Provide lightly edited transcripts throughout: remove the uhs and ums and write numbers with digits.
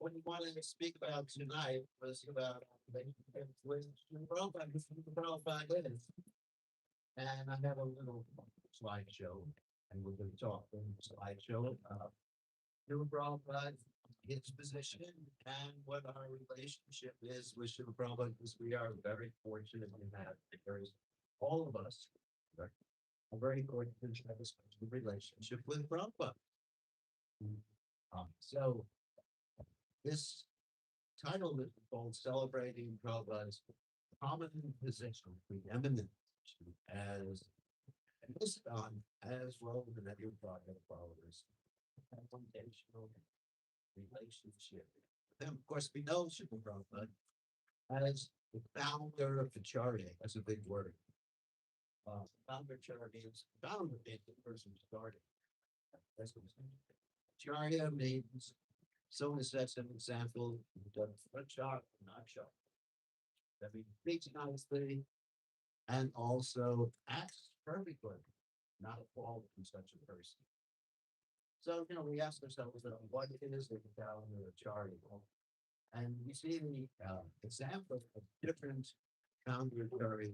what he wanted to speak about tonight was about when Prabhupada is. And I have a little slideshow, and we're going to talk in the slideshow about Srila Prabhupada, his position, and what our relationship is with Srila Prabhupada, because we are very fortunate in that there's all of us are very fortunate to have a special relationship with Prabhupada. So this title is called Celebrating Prabhupada's Prominent Position, Preeminent as listed on as well as the Network Project followers. Foundational relationship. Then, of course, we know Srila Prabhupada as the founder of Acharya. That's a big word. Founder-Ācārya means founder means the person who started. That's what it's meant. Acharya means someone sets an example, does not sharp, not sharp. That means speaks nicely and also acts perfectly, not a fault in such a person. So, we ask ourselves, what is the founder of Acharya? And we see the example of different founder-Acharya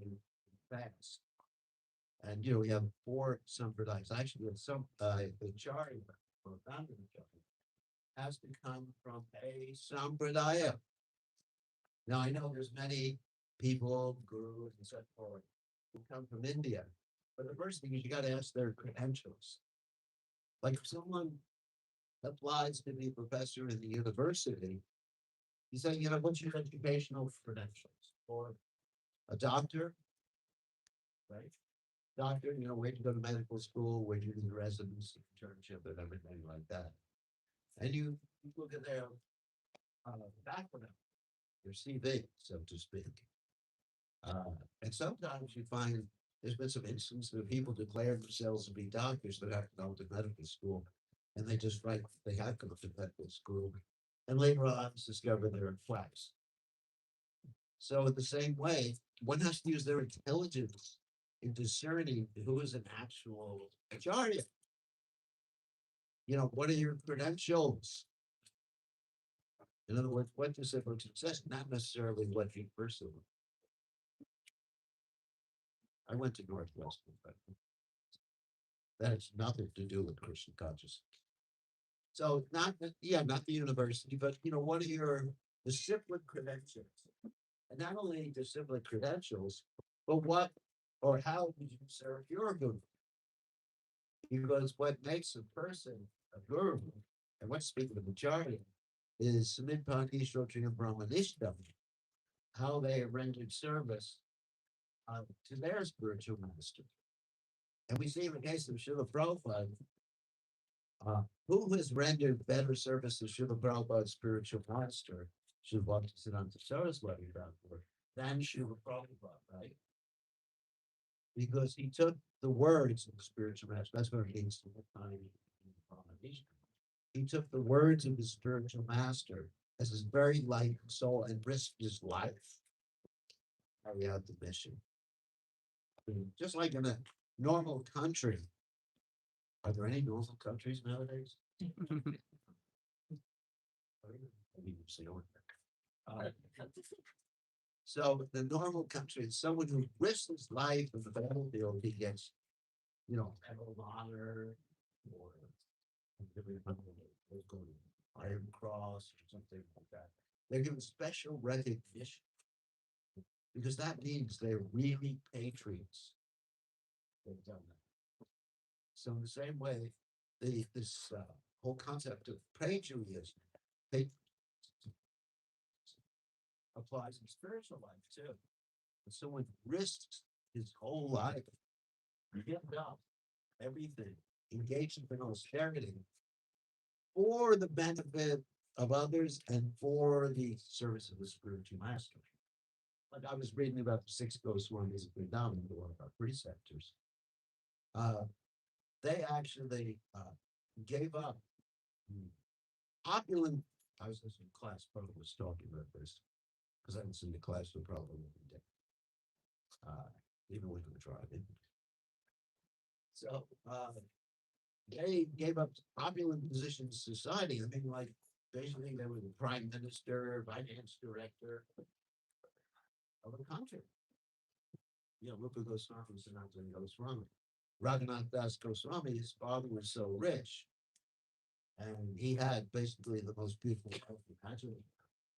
facts. And we have 4 sampradayas. Actually, some Acharya or founder Acharya has to come from a sampradaya. Now I know there's many people, gurus, and so forth, who come from India. But the first thing is you got to ask their credentials. Like if someone applies to be a professor in the university, you say, what's your educational credentials? Or a doctor, right? Doctor, where'd you go to medical school, where'd you do your residency, internship, and everything like that. And you look at their background, your CV, so to speak. And sometimes you find there's been some instances where people declare themselves to be doctors that haven't gone to medical school, and they just write they have gone to medical school, and later on discover they're in quacks. So in the same way, one has to use their intelligence in discerning who is an actual Acharya. What are your credentials? In other words, what you said for success, not necessarily what you pursue. I went to Northwestern, but that has nothing to do with Krishna consciousness. So not the university, but what are your discipline credentials? And not only discipline credentials, but what or how did you serve your guru? Because what makes a person a guru, and what's speaking of Acharya, is Samidpani Shrotriya Brahmanishtam, how they have rendered service to their spiritual master. And we see in the case of Srila Prabhupada, who has rendered better service to Srila Prabhupada's spiritual master, Srila Bhaktisiddhanta Saraswati Thakur, than Srila Prabhupada, right? Because he took the words of the spiritual master. That's what it means to he took the words of the spiritual master as his very life and soul and risked his life to carry out the mission. Just like in a normal country. Are there any normal countries nowadays? So the normal country is someone who risks his life in the battlefield. He gets, Medal of Honor or Iron Cross or something like that. They're given special recognition because that means they're really patriots. They've done that. So in the same way, this whole concept of patriotism applies in spiritual life too. When someone risks his whole life, gives up everything, engaged in austerity for the benefit of others and for the service of the spiritual master. Like I was reading about the 6 Goswamis of Vrindavan, one of our preceptors. They actually gave up opulent. I was listening to class, probably was talking about this because I haven't seen the class for probably every day, even when we were driving. So they gave up opulent positions in society. I mean, like basically they were the prime minister, finance director of a country. Rupa Goswami was Sanatana Goswami. Raghunath Das Goswami, his father was so rich, and he had basically the most beautiful wife imaginable,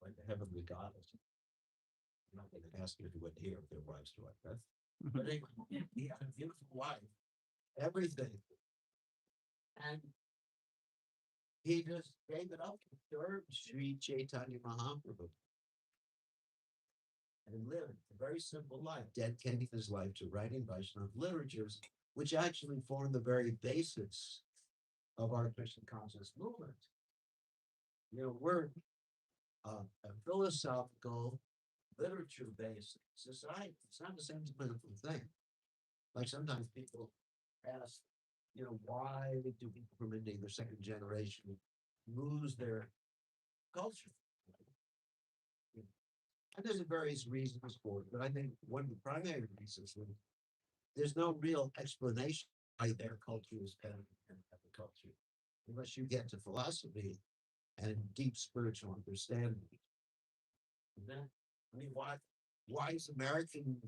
like the heavenly goddess. I'm not going to ask everyone here if their wives are like that. But anyway, he had a beautiful wife, everything. And he just gave it up to serve Sri Chaitanya Mahaprabhu and lived a very simple life, dedicating his life to writing Vaishnava literatures, which actually form the very basis of our Krishna conscious movement. We're a philosophical, literature-based society. It's not the same political thing. Like sometimes people ask, why do people from India, the second generation, lose their culture? And there's various reasons for it, but I think one of the primary reasons is there's no real explanation why their culture is better than other culture, unless you get to philosophy and deep spiritual understanding. And then, why is American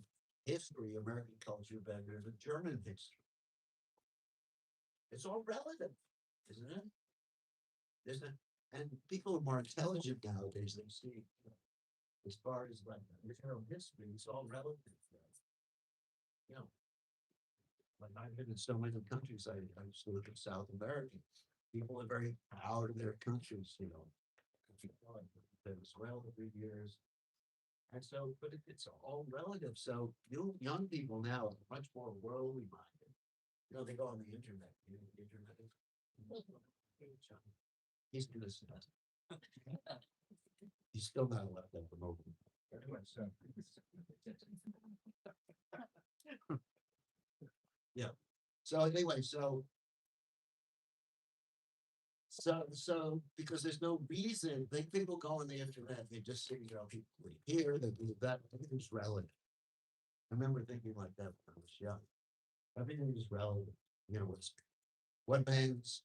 history, American culture better than German history? It's all relative, isn't it? Isn't it? And people are more intelligent nowadays. They see, as far as like material history, it's all relative. Like I've been in so many countries. I used to live in South America. People are very proud of their countries. Venezuela 3 years. And so, but it's all relative. So young people now are much more worldly minded. They go on the internet. The internet is. He's doing this. He's still not allowed to promote. Yeah. So anyway, so because there's no reason, people go on the internet, they just see, people believe here, they believe that, everything's relative. I remember thinking like that when I was young. Everything is relative. What man's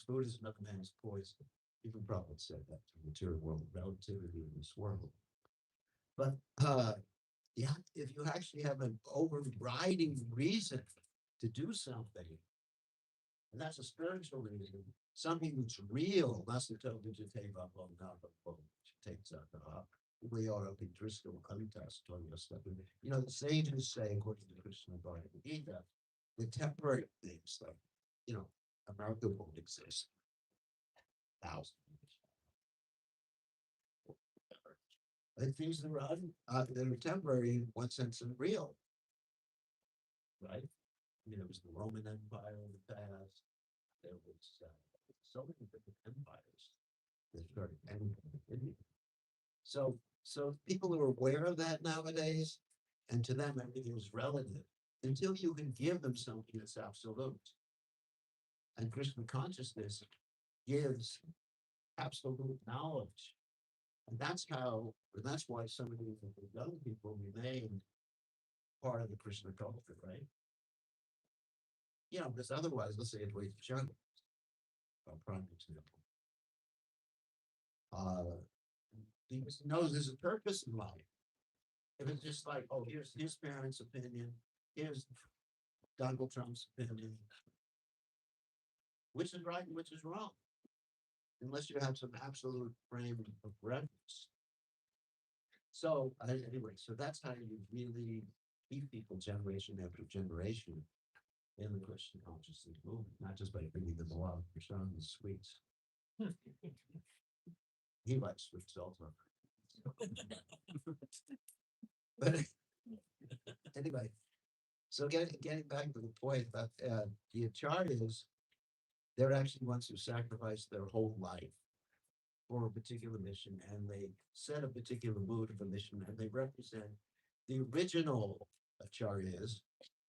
food is another man's poison. Even Prabhupada said that to the material world, relativity in this world. But if you actually have an overriding reason to do something, and that's a spiritual reason, something that's real, that's the total Jiteva takes up. We are up in Driscoll Kalitas, the sages say, according to Krishna Bhagavad Gita, the temporary things like, America won't exist. Thousands of years. And things that are temporary in one sense and real. Right? There was the Roman Empire in the past. There was so many different empires that started. So people are aware of that nowadays, and to them everything is relative until you can give them something that's absolute. And Krishna consciousness gives absolute knowledge. And that's why so many young people remain part of the Krishna culture, right? Because otherwise, let's say Advaita Chandra, a prime example. He knows there's a purpose in life. If it's just like, here's his parents' opinion, here's Donald Trump's opinion, which is right and which is wrong, unless you have some absolute frame of reference. So anyway, so that's how you really keep people generation after generation in the Christian consciousness movement, not just by bringing them along for some sweets. He likes sweets also. But anyway, so getting back to the point about the Acharyas, they're actually ones who sacrificed their whole life for a particular mission, and they set a particular mood of a mission, and they represent the original Acharyas,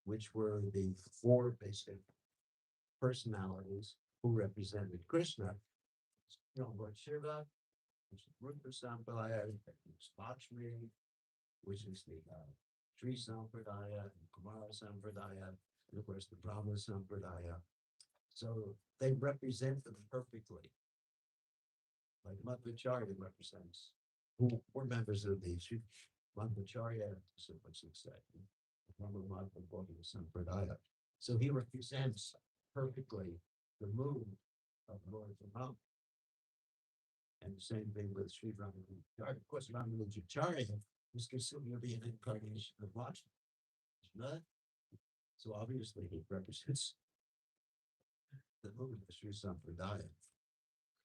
which were the four basic personalities who represented Krishna. Lord Shiva, which is Rupa Sampradaya, Lakshmi, which is the Sri Sampradaya, and Kumara Sampradaya, and of course the Brahma Sampradaya. So they represent them perfectly. like Madhvacharya represents, who were members of the Madhvacharya succession, Sampradaya. So he represents perfectly the mood of Lord Brahma. And the same thing with Sri Ramanujacharya. Of course, Ramanujacharya is considered to be an incarnation of Vajra. So obviously he represents the movement of Sri Sampradaya.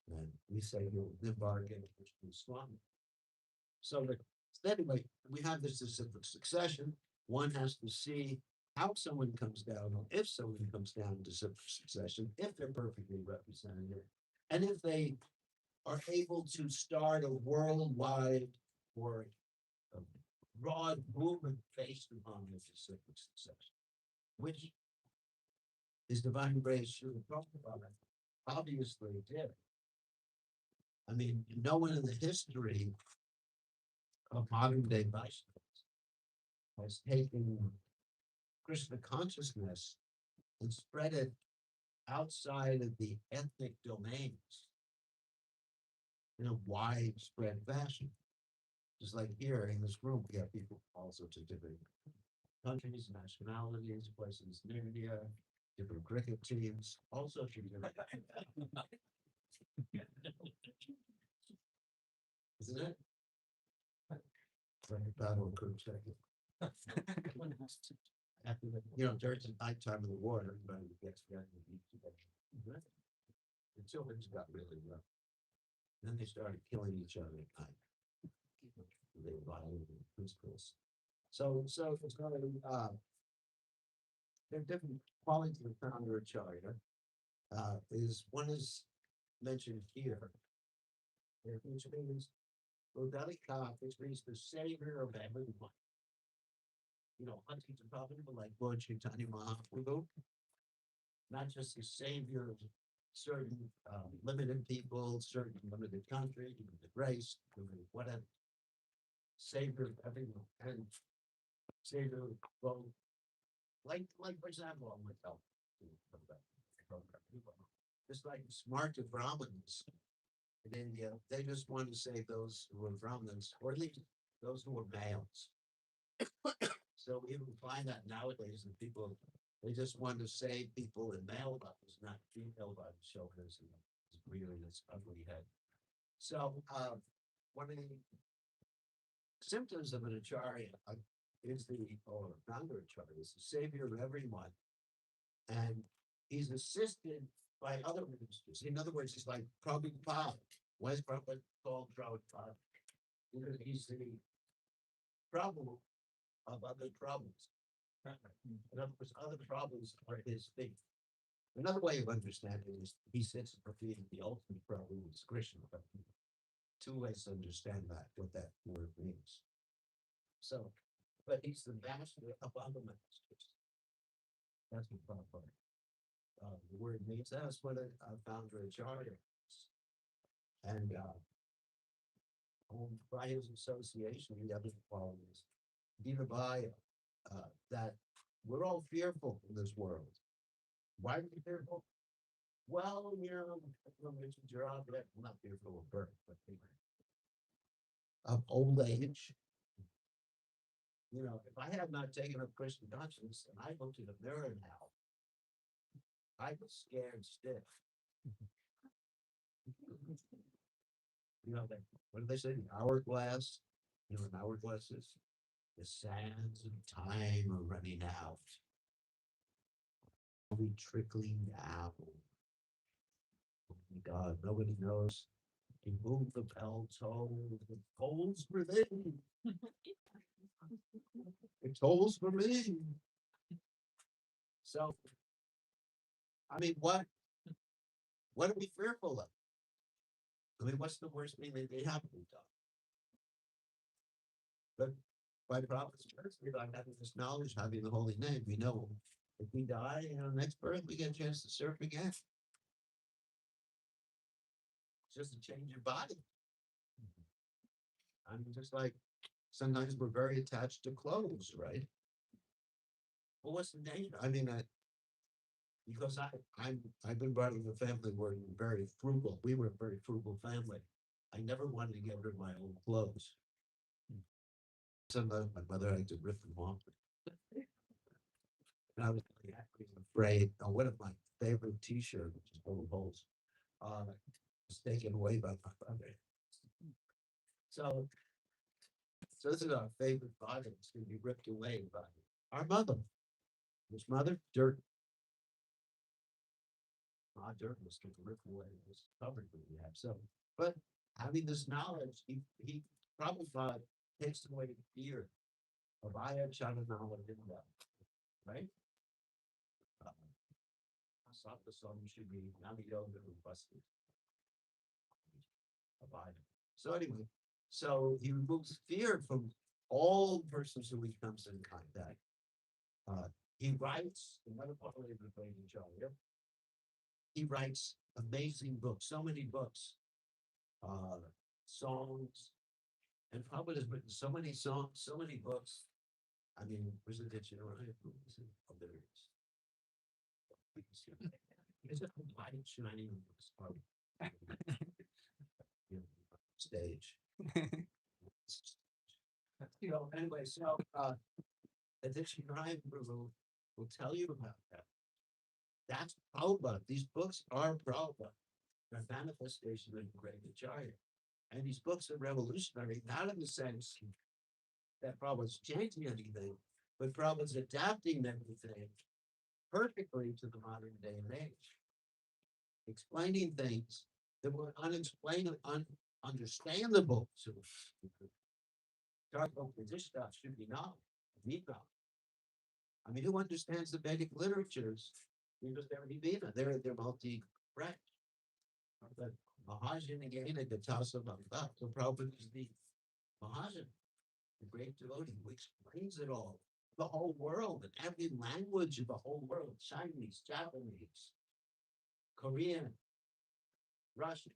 And we say he'll embark in Krishna Swami. So anyway, we have this succession. One has to see how someone comes down, or if someone comes down to succession, if they're perfectly represented, and if they are able to start a worldwide or a broad movement based upon this succession, which is Divine Grace Śrīla Prabhupāda obviously did. I mean, no one in the history of modern day Vaishnavas has taken Krishna consciousness and spread it outside of the ethnic domains in a widespread fashion. Just like here in this room, we have people from all sorts of different countries, nationalities, places in India, different cricket teams, all sorts of different. Isn't it? Battle could check it. After the, during the nighttime of the war, everybody gets together and eat together. The children got really rough. Then they started killing each other at night. They were violent and principles. So it's going to there are different qualities of the Founder-Ācārya. One is mentioned here, which means Founder-Ācārya, which means the savior of everyone. Hunting to profitable like Lord Chaitanya Mahaprabhu, not just the savior of certain limited people, certain limited country, limited race, limited whatever. Savior of everyone, and savior of both. Like for example, I'm going to tell just like smart Brahmins in India, they just want to save those who are Brahmins, or at least those who are males. So we even find that nowadays, and people, they just want to save people in male bodies, not female bodies, shoulders, and really this ugly head. So one of the symptoms of an Acharya is Founder-Ācārya, is the savior of everyone. And he's assisted by other ministers. In other words, he's like Prabhupada. Why is Prabhupada called Prabhupada? He's the Prabhu of other problems. In other words, other problems are his feet. Another way of understanding is he sits at the feet of the ultimate Prabhu, is Krishna. Two ways to understand that, what that word means. So, but he's the master of other masters. That's what Prabhupada. The word means that's what a Founder-Ācārya is. And by his association, the other qualities, Dinabhaya, that we're all fearful in this world. Why are we fearful? Well, I'm not fearful of birth, but of old age. If I have not taken up Krishna consciousness and I look in the mirror now, I get scared stiff. What do they say? The hourglass. An hourglass is the sands of time are running out. Only trickling down. Oh my God, nobody knows. You move the bell toll, the tolls for thee. It tolls for me. So, I mean, what are we fearful of? I mean, what's the worst thing that they happen to? But by Prophet's mercy, by having this knowledge, having the holy name, we know if we die, next birth, we get a chance to surf again. It's just a change of body. I mean, just like sometimes we're very attached to clothes, right? Well, what's the danger? I mean, because I've been brought up in a family where we're very frugal. We were a very frugal family. I never wanted to get rid of my old clothes. Sometimes my mother had to rip them off. And I was really afraid. One of my favorite T-shirts, which is full of holes, was taken away by my mother. So this is our favorite body. It's going to be ripped away by our mother. His mother, dirt. Our dirt was going to rip away this covered that we have. So, but having this knowledge, he Prabhupada takes away the fear of Ācārya, right? Should be so anyway, so he removes fear from all persons who he comes in contact. He writes another part of the he writes amazing books, so many books, songs, and Prabhupada has written so many songs, so many books. I mean, where's the ditch? Oh, there it is. It's a light shining on stage. Anyway, so Addiction Ryan will tell you about that. That's Prabhupada. These books are Prabhupada. They're manifestation of the great Acharya. And these books are revolutionary, not in the sense that Prabhupada's changing anything, but Prabhupada's adapting everything perfectly to the modern day and age. Explaining things that were unexplainable, understandable to us. Talk about this stuff should be knowledge. I mean, who understands the Vedic literatures? They're multi-branch. The Mahajan again at the Tassa Bhakta. So Prabhupada is the Mahajan, the great devotee who explains it all. The whole world, and every language of the whole world, Chinese, Japanese, Korean, Russian,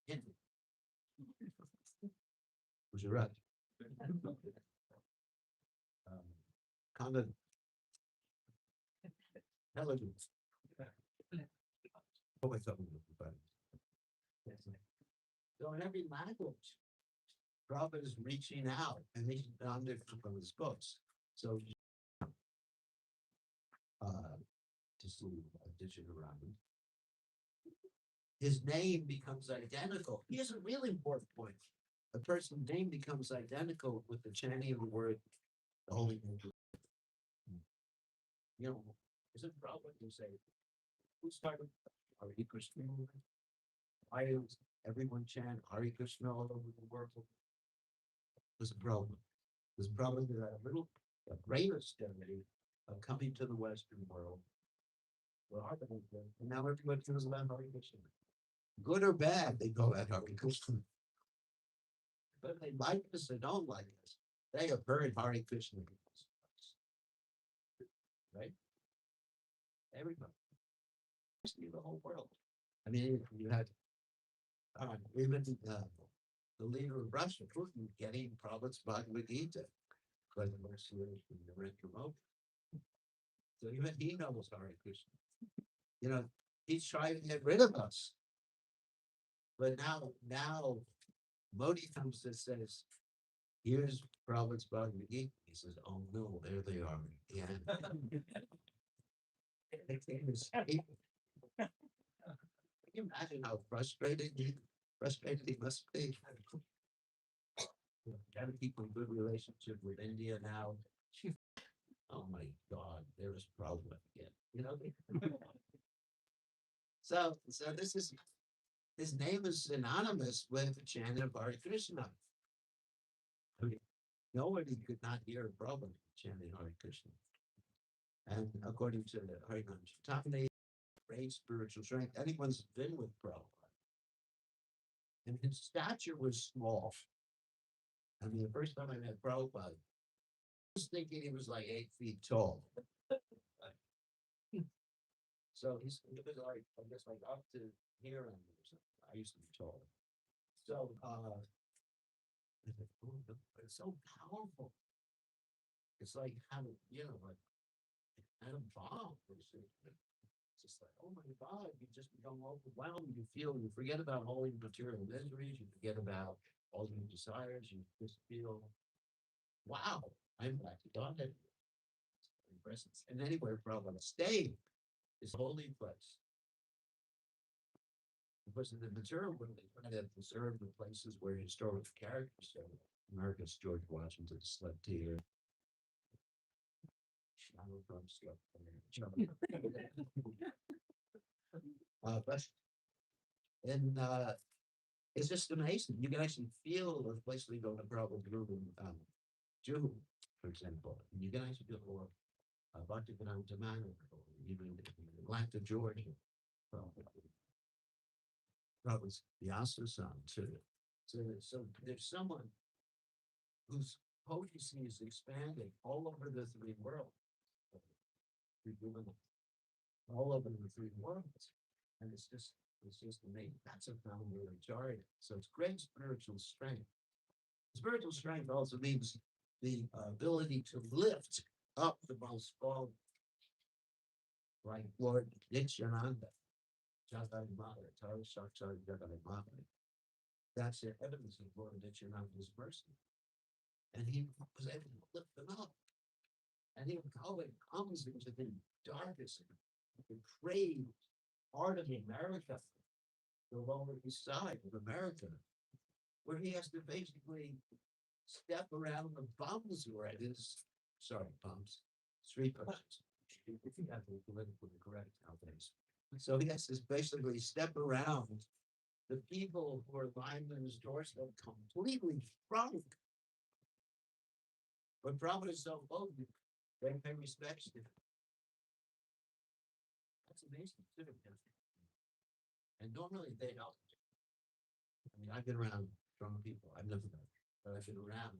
Hindi. Gujarati. Kannada. Telugu. So in every language, Prabhupada is reaching out, and he's done it from his books. So just a little addition around him. His name becomes identical. Here's a really important point. A person's name becomes identical with the chanting of the word, the holy name. You know, is it Prabhupada to say, who started Hare Krishna? Why does everyone chant Hare Krishna all over the world? There's a problem. There's a problem that a greater study of coming to the Western world. And now everybody knows about Hare Krishna. Good or bad, they go at Hare Krishna. But they like us or don't like us. They have heard Hare Krishna. Right? Everybody. The whole world. I mean, you had even the leader of Russia, Putin, getting Prabhupada's Bhagavad Gita, because the most years from the remote. So even he knows Hare Krishna. You know, he's trying to get rid of us. But now Modi comes and says, here's Prabhupada's Bhagavad Gita. He says, oh no, there they are. Yeah. Can you imagine how frustrated he must be? Got to keep a good relationship with India now. Oh my God, there's a problem again. You know. So this is his name is synonymous with the chant of Hare Krishna. I mean, nobody could not hear a problem chanting Hare Krishna. And according to the Harinam Chaitanya, great spiritual strength. Anyone's been with Prabhupada. And his stature was small. I mean, the first time I met Prabhupada, I was thinking he was like 8 feet tall. So he was like, I guess like up to here or something. I used to be tall. So it's so powerful. It's like how, you know, like had a bomb. just like, oh my God, you just become overwhelmed. You forget about all your material miseries, you forget about all your desires, you just feel, wow, I'm back to God. Presence. And anywhere Prabhupada stayed is a holy place. Because in the material world, they try to preserve the places where historical characters are. America's George Washington slept here. Donald Trump slept there. But and it's just amazing. You can actually feel the place we go to Prabhupada Jew, for example. You can actually feel about to go down to Manor, or even in Atlanta, Georgia. Prabhupada's Vyasa son too. So there's someone whose potency is expanding all over the three worlds. All over the three worlds. And it's just amazing. That's a Founder-Ācārya. So it's great spiritual strength. Spiritual strength also means the ability to lift up the most fallen, like Lord Nityananda, Jagaimata, Tara Shakti Jagaimata. That's the evidence of Lord Nityananda's mercy. And he was able to lift them up. And he comes into the darkest, the depraved part of America, the Lower East Side of America, where he has to basically step around the bums who are at his, street bums. If you have to politically correct nowadays. So he has to basically step around the people who are lying on his doorstep completely drunk. But Prabhupada is so holy, they pay respects to him. That's amazing too. And normally they don't. I mean, I've been around drunk people. I've never done it, but I've been around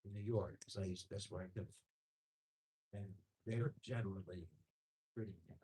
in New York because that's where I live. And they're generally pretty nice.